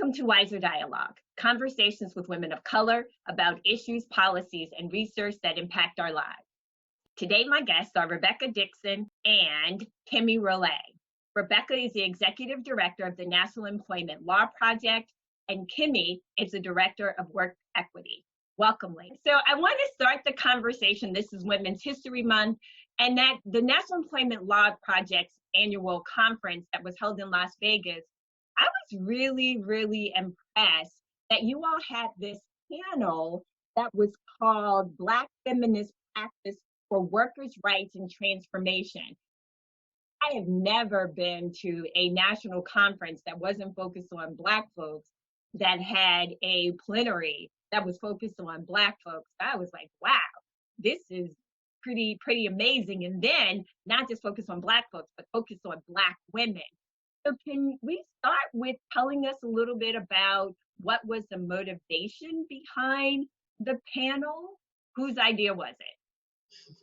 Welcome to Wiser Dialogue, conversations with women of color about issues, policies, and research that impact our lives. Today, my guests are Rebecca Dixon and Kemi Role. Rebecca is the Executive Director of the National Employment Law Project, and Kemi is the Director of Work Equity. Welcome, ladies. So I want to start the conversation. This is Women's History Month, and that the National Employment Law Project's annual conference that was held in Las Vegas, I was really, really impressed that you all had this panel that was called Black Feminist Praxis for Workers' Rights and Transformation. I have never been to a national conference that wasn't focused on Black folks that had a plenary that was focused on Black folks. I was like, wow, this is pretty amazing. And then not just focus on Black folks, but focus on Black women. So can we start with telling us a little bit about what was the motivation behind the panel? Whose idea was it?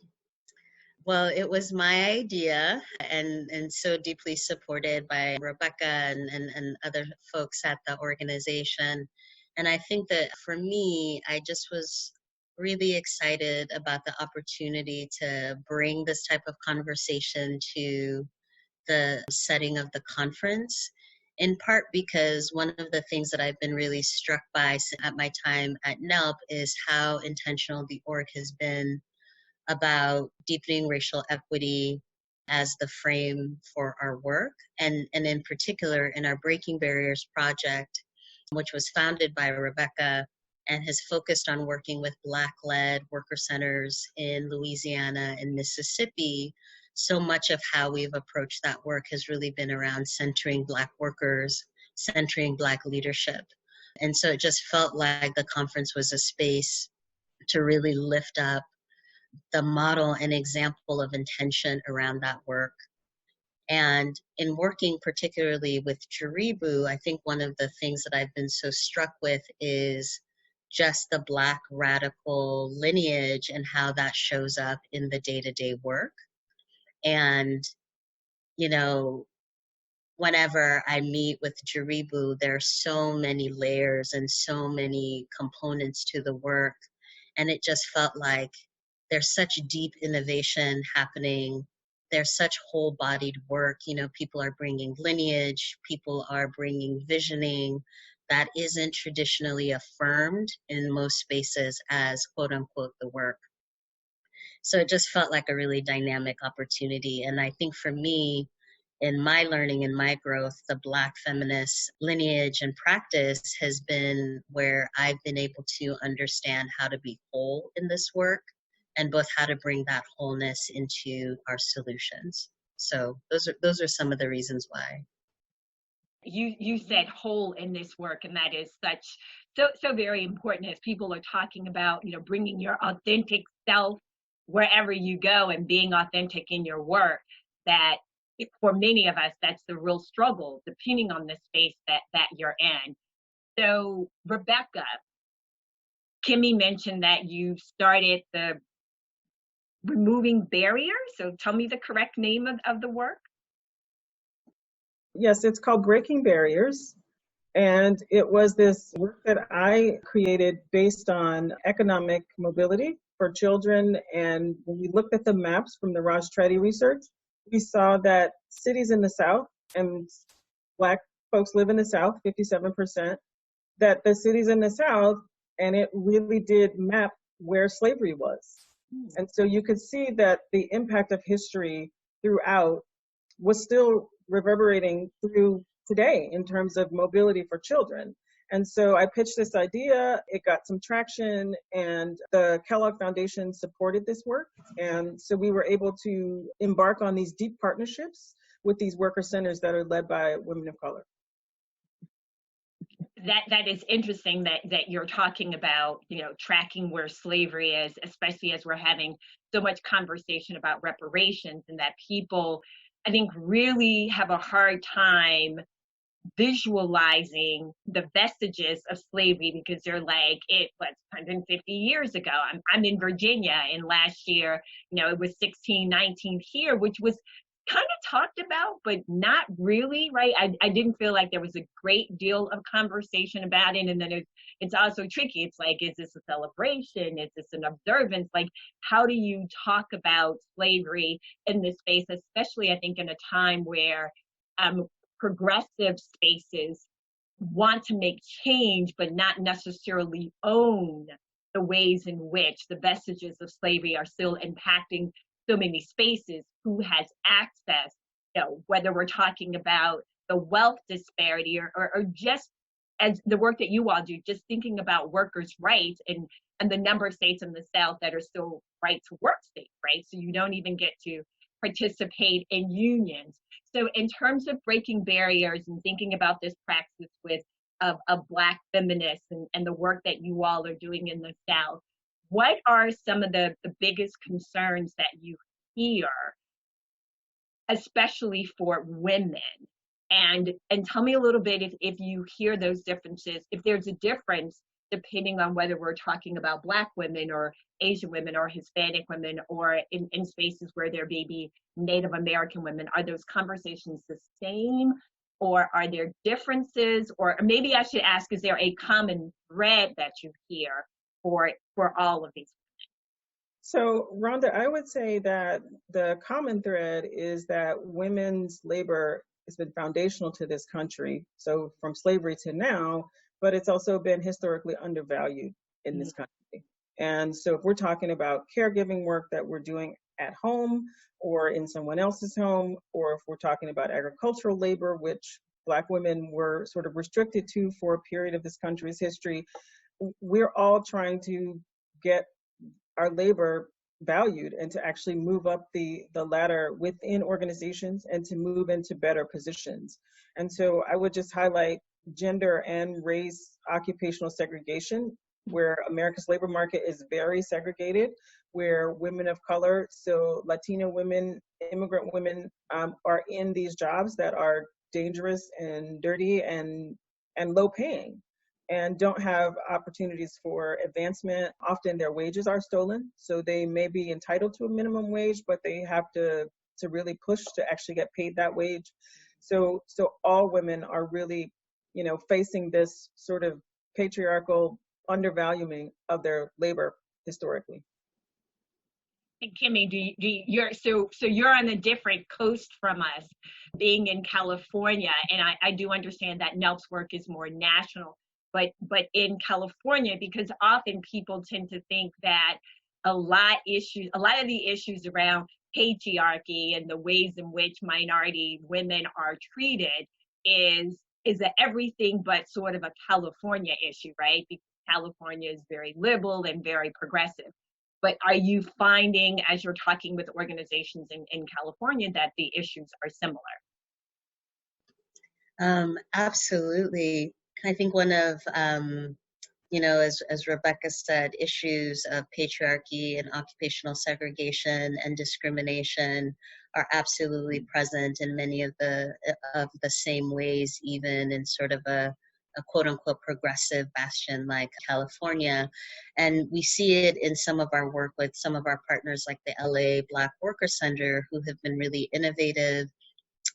Well, it was my idea and so deeply supported by Rebecca and other folks at the organization. And I think that for me, I just was really excited about the opportunity to bring this type of conversation to the setting of the conference, in part because one of the things that I've been really struck by at my time at NELP is how intentional the org has been about deepening racial equity as the frame for our work. And in particular, in our Breaking Barriers project, which was founded by Rebecca and has focused on working with Black-led worker centers in Louisiana and Mississippi. So much of how we've approached that work has really been around centering Black workers, centering Black leadership. And so it just felt like the conference was a space to really lift up the model and example of intention around that work. And in working particularly with Jaribu, I think one of the things that I've been so struck with is just the Black radical lineage and how that shows up in the day-to-day work. And, you know, whenever I meet with Jaribu, there are so many layers and so many components to the work. And it just felt like there's such deep innovation happening. There's such whole-bodied work. You know, people are bringing lineage, people are bringing visioning that isn't traditionally affirmed in most spaces as quote unquote the work. So it just felt like a really dynamic opportunity. And I think for me, in my learning and my growth, the Black feminist lineage and practice has been where I've been able to understand how to be whole in this work and both how to bring that wholeness into our solutions. So those are some of the reasons why. You said whole in this work, and that is so very important as people are talking about, you know, bringing your authentic self wherever you go and being authentic in your work, that for many of us, that's the real struggle, depending on the space that you're in. So Rebecca, Kemi mentioned that you started the Removing Barriers. So tell me the correct name of the work. Yes, it's called Breaking Barriers. And it was this work that I created based on economic mobility for children. And when we looked at the maps from the Raj Treddy research, we saw that cities in the South, and Black folks live in the South, 57%, that the cities in the South, and it really did map where slavery was. And so you could see that the impact of history throughout was still reverberating through today in terms of mobility for children. And so I pitched this idea, it got some traction, and the Kellogg Foundation supported this work. And so we were able to embark on these deep partnerships with these worker centers that are led by women of color. That is interesting that you're talking about, you know, tracking where slavery is, especially as we're having so much conversation about reparations, and that people, I think, really have a hard time visualizing the vestiges of slavery, because they're like, it was 150 years ago. I'm in Virginia, and last year, you know, it was 1619 here, which was kind of talked about, but not really, right? I didn't feel like there was a great deal of conversation about it. And then it's also tricky. It's like, is this a celebration? Is this an observance? Like, how do you talk about slavery in this space, especially, I think, in a time where progressive spaces want to make change, but not necessarily own the ways in which the vestiges of slavery are still impacting so many spaces, who has access, whether we're talking about the wealth disparity or just as the work that you all do, just thinking about workers' rights and the number of states in the South that are still right to work states, right? So you don't even get to participate in unions. So in terms of breaking barriers and thinking about this praxis with a Black feminist and the work that you all are doing in the South, what are some of the biggest concerns that you hear, especially for women? And tell me a little bit if you hear those differences, if there's a difference depending on whether we're talking about Black women or Asian women or Hispanic women or in spaces where there may be Native American women. Are those conversations the same, or are there differences? Or maybe I should ask, is there a common thread that you hear for all of these? So, Rhonda, I would say that the common thread is that women's labor has been foundational to this country. So from slavery to now, but it's also been historically undervalued in this country. And so if we're talking about caregiving work that we're doing at home or in someone else's home, or if we're talking about agricultural labor, which Black women were sort of restricted to for a period of this country's history, we're all trying to get our labor valued and to actually move up the ladder within organizations and to move into better positions. And so I would just highlight gender and race occupational segregation, where America's labor market is very segregated, where women of color, so Latino women, immigrant women, are in these jobs that are dangerous and dirty and low paying, and don't have opportunities for advancement. Often their wages are stolen, so they may be entitled to a minimum wage, but they have to really push to actually get paid that wage. So all women are really, facing this sort of patriarchal undervaluing of their labor historically. And Kemi, so you're on a different coast from us, being in California, and I do understand that NELP's work is more national. But in California, because often people tend to think that a lot of the issues around patriarchy and the ways in which minority women are treated is a everything but sort of a California issue, right? Because California is very liberal and very progressive. But are you finding, as you're talking with organizations in California, that the issues are similar? Absolutely. I think one of, as Rebecca said, issues of patriarchy and occupational segregation and discrimination are absolutely present in many of the same ways, even in sort of a quote unquote progressive bastion like California. And we see it in some of our work with some of our partners like the LA Black Worker Center, who have been really innovative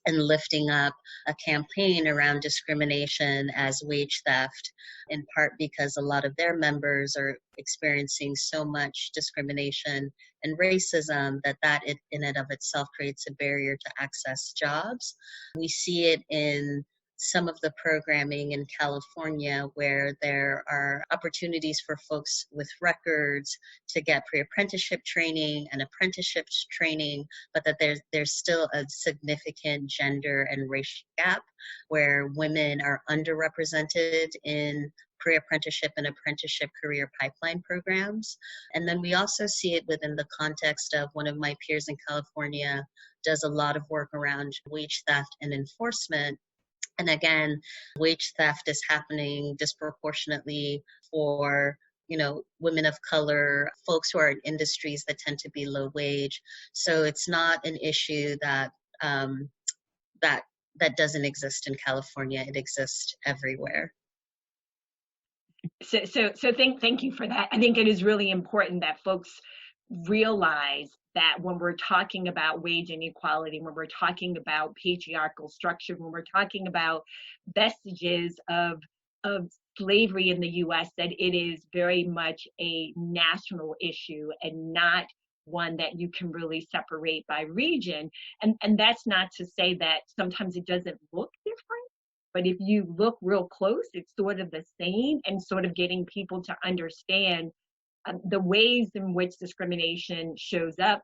and lifting up a campaign around discrimination as wage theft, in part because a lot of their members are experiencing so much discrimination and racism that in and of itself creates a barrier to access jobs. We see it in some of the programming in California where there are opportunities for folks with records to get pre-apprenticeship training and apprenticeship training, but that there's still a significant gender and race gap where women are underrepresented in pre-apprenticeship and apprenticeship career pipeline programs. And then we also see it within the context of one of my peers in California does a lot of work around wage theft and enforcement. And again, wage theft is happening disproportionately for, women of color, folks who are in industries that tend to be low wage. So it's not an issue that doesn't exist in California. It exists everywhere. So thank you for that. I think it is really important that folks realize that when we're talking about wage inequality, when we're talking about patriarchal structure, when we're talking about vestiges of slavery in the US, that it is very much a national issue and not one that you can really separate by region. And that's not to say that sometimes it doesn't look different, but if you look real close, it's sort of the same, and sort of getting people to understand the ways in which discrimination shows up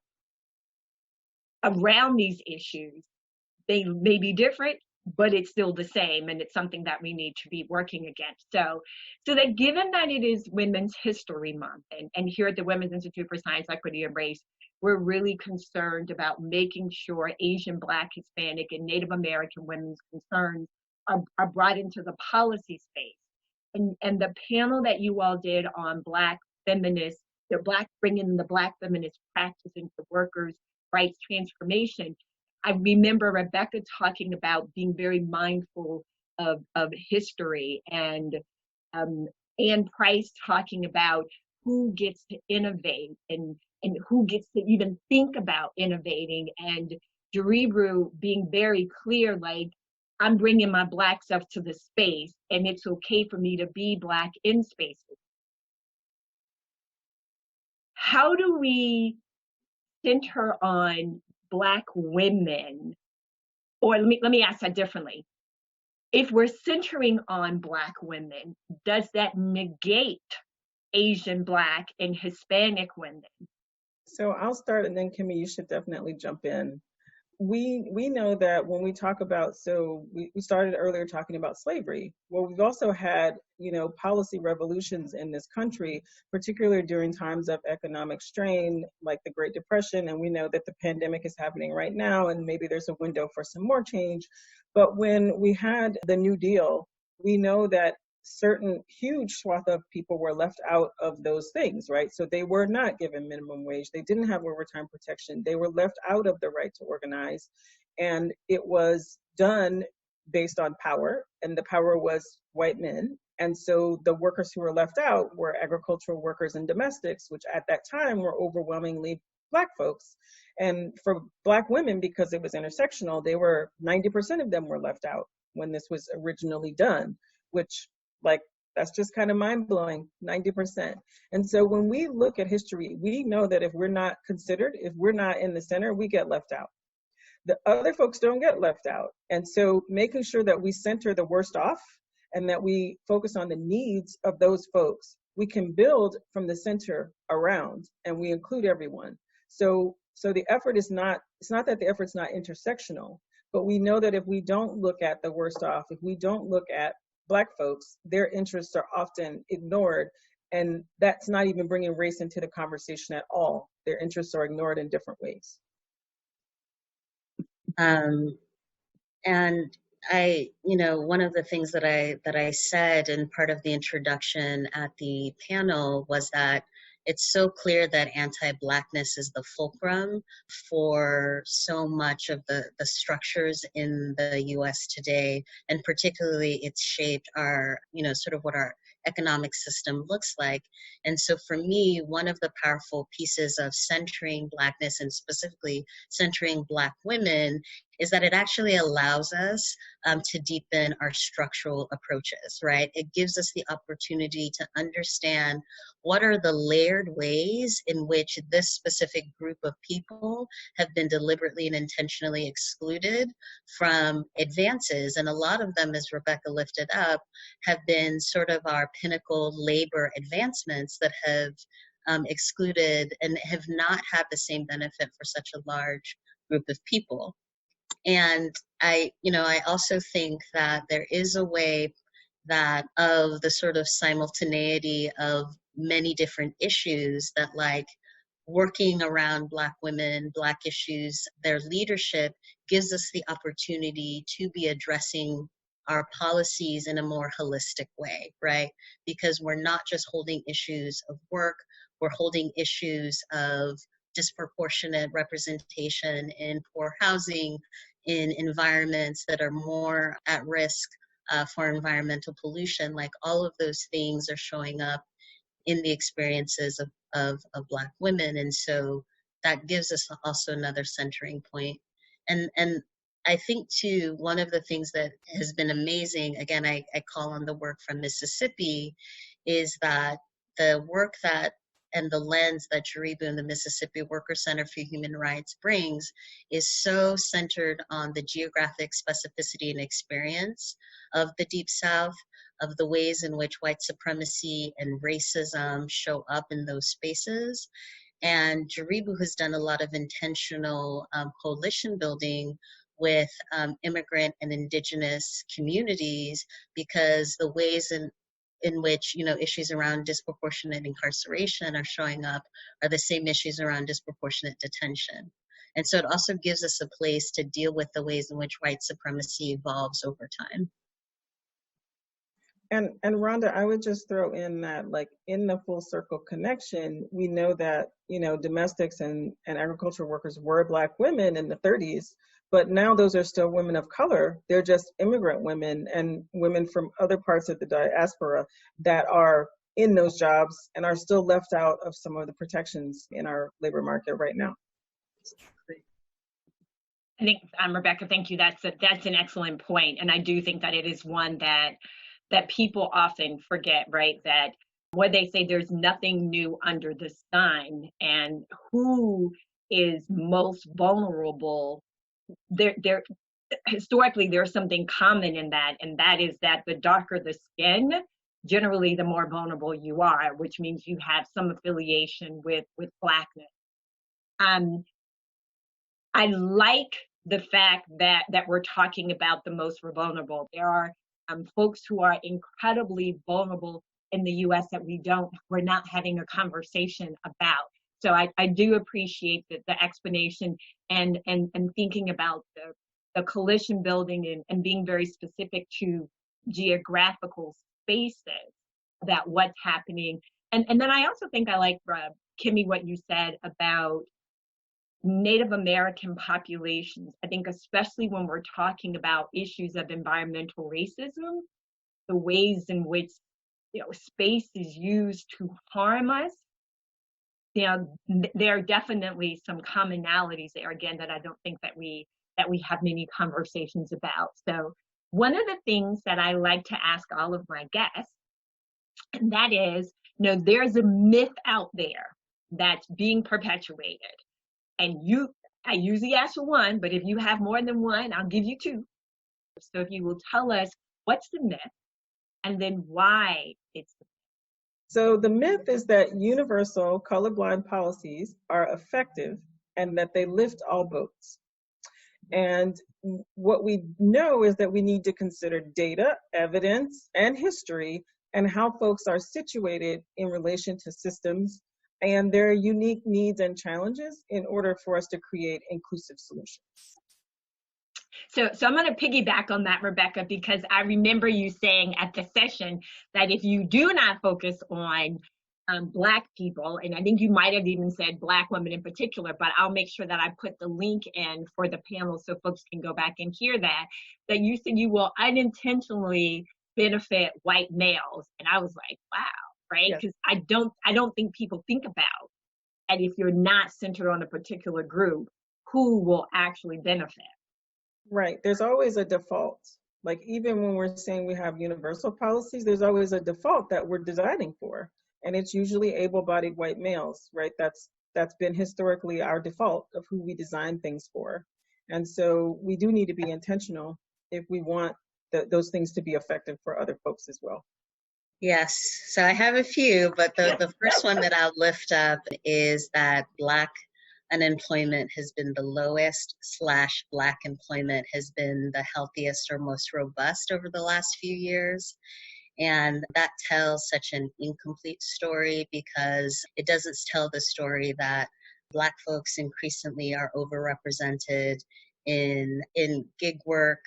around these issues. They may be different, but it's still the same, and it's something that we need to be working against. So that given that it is Women's History Month, and here at the Women's Institute for Science, Equity, and Race, we're really concerned about making sure Asian, Black, Hispanic, and Native American women's concerns are brought into the policy space. And the panel that you all did on Black feminists, bringing the Black feminist praxis into workers' rights transformation, I remember Rebecca talking about being very mindful of history, and Anne Price talking about who gets to innovate and who gets to even think about innovating, and Deriru being very clear, like, I'm bringing my Black self to the space, and it's okay for me to be Black in spaces. How do we center on Black women? Or let me ask that differently. If we're centering on Black women, does that negate Asian, Black, and Hispanic women? So I'll start, and then Kemi, you should definitely jump in. We know that when we talk about, we started earlier talking about slavery. Well, we've also had, policy revolutions in this country, particularly during times of economic strain, like the Great Depression, and we know that the pandemic is happening right now, and maybe there's a window for some more change. But when we had the New Deal, we know that certain huge swath of people were left out of those things, right? So they were not given minimum wage. They didn't have overtime protection. They were left out of the right to organize. And it was done based on power, and the power was white men. And so the workers who were left out were agricultural workers and domestics, which at that time were overwhelmingly Black folks. And for Black women, because it was intersectional, 90% of them were left out when this was originally done, which, like, that's just kind of mind-blowing, 90%. And so when we look at history, we know that if we're not considered, if we're not in the center, we get left out. The other folks don't get left out. And so making sure that we center the worst off and that we focus on the needs of those folks, we can build from the center around, and we include everyone. So the effort is not, it's not that the effort's not intersectional, but we know that if we don't look at the worst off, if we don't look at Black folks, their interests are often ignored, and that's not even bringing race into the conversation at all. Their interests are ignored in different ways. And one of the things that I said in part of the introduction at the panel was that it's so clear that anti-blackness is the fulcrum for so much of the structures in the US today, and particularly it's shaped our, sort of what our economic system looks like. And so for me, one of the powerful pieces of centering Blackness, and specifically centering Black women, is that it actually allows us to deepen our structural approaches, right? It gives us the opportunity to understand what are the layered ways in which this specific group of people have been deliberately and intentionally excluded from advances. And a lot of them, as Rebecca lifted up, have been sort of our pinnacle labor advancements that have excluded and have not had the same benefit for such a large group of people. And I also think that there is a way that of the sort of simultaneity of many different issues that, like, working around Black women, Black issues, their leadership gives us the opportunity to be addressing our policies in a more holistic way, right? Because we're not just holding issues of work, we're holding issues of disproportionate representation in poor housing, in environments that are more at risk for environmental pollution. Like, all of those things are showing up in the experiences of Black women. And so that gives us also another centering point. And I think too, one of the things that has been amazing, again, I call on the work from Mississippi, is that the work that and the lens that Jaribu and the Mississippi Worker Center for Human Rights brings is so centered on the geographic specificity and experience of the Deep South, of the ways in which white supremacy and racism show up in those spaces. And Jaribu has done a lot of intentional coalition building with immigrant and indigenous communities, because the ways in which, you know, issues around disproportionate incarceration are showing up are the same issues around disproportionate detention. And so it also gives us a place to deal with the ways in which white supremacy evolves over time. And Rhonda, I would just throw in that, like, in the full circle connection, we know that, you know, domestics and agricultural workers were Black women in the 30s, but now those are still women of color. They're just immigrant women and women from other parts of the diaspora that are in those jobs and are still left out of some of the protections in our labor market right now. I think, Rebecca, thank you. That's an excellent point. And I do think that it is one that people often forget, right? That when they say there's nothing new under the sun, and who is most vulnerable, there historically there's something common in that, and that is that the darker the skin, generally the more vulnerable you are, which means you have some affiliation with Blackness. I like the fact that we're talking about the most vulnerable. There are folks who are incredibly vulnerable in the US that we're not having a conversation about. So I do appreciate the explanation and thinking about the coalition building and being very specific to geographical spaces about what's happening. And then I also think I like, Kemi, what you said about Native American populations. I think especially when we're talking about issues of environmental racism, the ways in which, you know, space is used to harm us, you know, there are definitely some commonalities there, again, that I don't think that we have many conversations about. So one of the things that I like to ask all of my guests, and that is, you know, there's a myth out there that's being perpetuated. And I usually ask for one, but if you have more than one, I'll give you two. So if you will tell us what's the myth and then why it's the myth. So the myth is that universal colorblind policies are effective and that they lift all boats. And what we know is that we need to consider data, evidence, and history, and how folks are situated in relation to systems and their unique needs and challenges in order for us to create inclusive solutions. So I'm going to piggyback on that, Rebecca, because I remember you saying at the session that if you do not focus on Black people, and I think you might have even said Black women in particular, but I'll make sure that I put the link in for the panel so folks can go back and hear that you said you will unintentionally benefit white males. And I was like, wow. Right? Because yes. I don't think people think about, and if you're not centered on a particular group, who will actually benefit. Right. There's always a default. Like, even when we're saying we have universal policies, there's always a default that we're designing for. And it's usually able-bodied white males, right? That's been historically our default of who we design things for. And so we do need to be intentional if we want those things to be effective for other folks as well. Yes, so I have a few, but the first one that I'll lift up is that Black unemployment has been the lowest / Black employment has been the healthiest or most robust over the last few years. And that tells such an incomplete story because it doesn't tell the story that Black folks increasingly are overrepresented in gig work,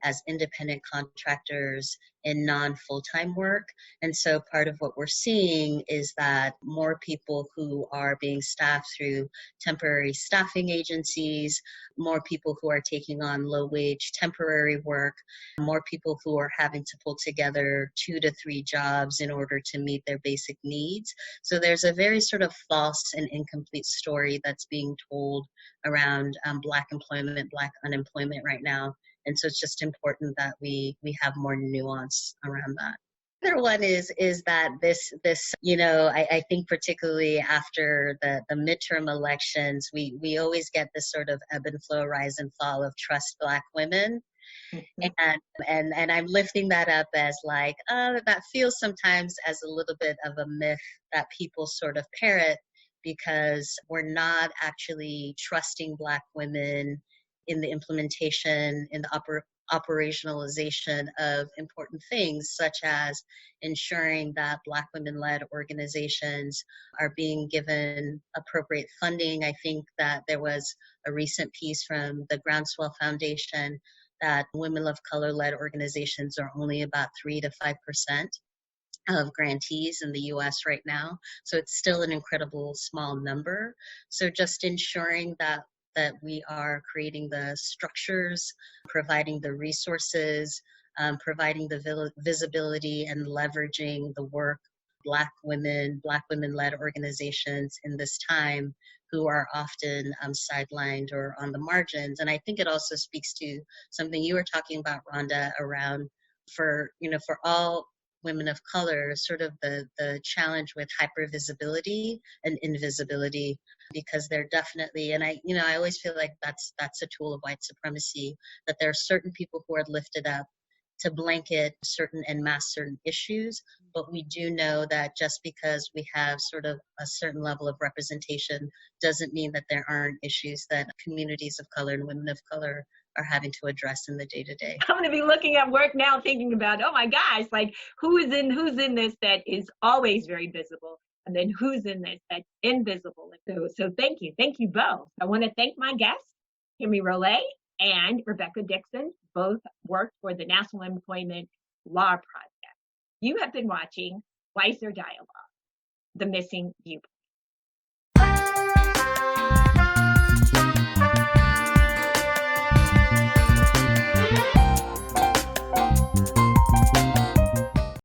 as independent contractors, in non-full-time work. And so part of what we're seeing is that more people who are being staffed through temporary staffing agencies, more people who are taking on low-wage temporary work, more people who are having to pull together 2 to 3 jobs in order to meet their basic needs. So there's a very sort of false and incomplete story that's being told around Black employment, Black unemployment right now. And so it's just important that we have more nuance around that. The other one is that this I think particularly after the midterm elections, we always get this sort of ebb and flow, rise and fall of trust Black women. And I'm lifting that up as like, that feels sometimes as a little bit of a myth that people sort of parrot, because we're not actually trusting Black women in the implementation, in the operationalization of important things, such as ensuring that Black women-led organizations are being given appropriate funding. I think that there was a recent piece from the Groundswell Foundation that women of color-led organizations are only about 3 to 5% of grantees in the US right now. So it's still an incredible small number. So just ensuring that we are creating the structures, providing the resources, providing the visibility and leveraging the work Black women-led organizations in this time who are often sidelined or on the margins. And I think it also speaks to something you were talking about, Rhonda, around for all women of color, sort of the challenge with hypervisibility and invisibility, because they're definitely, and I always feel like that's a tool of white supremacy, that there are certain people who are lifted up to blanket certain and mask certain issues, but we do know that just because we have sort of a certain level of representation doesn't mean that there aren't issues that communities of color and women of color are having to address in the day-to-day. I'm going to be looking at work now thinking about, oh my gosh, like who's in this that is always very visible, and then who's in this that's invisible. So thank you both. I want to thank my guests, Kemi Role and Rebecca Dixon, both worked for the National Employment Law Project. You have been watching Wiser Dialogue, The Missing Viewpoint.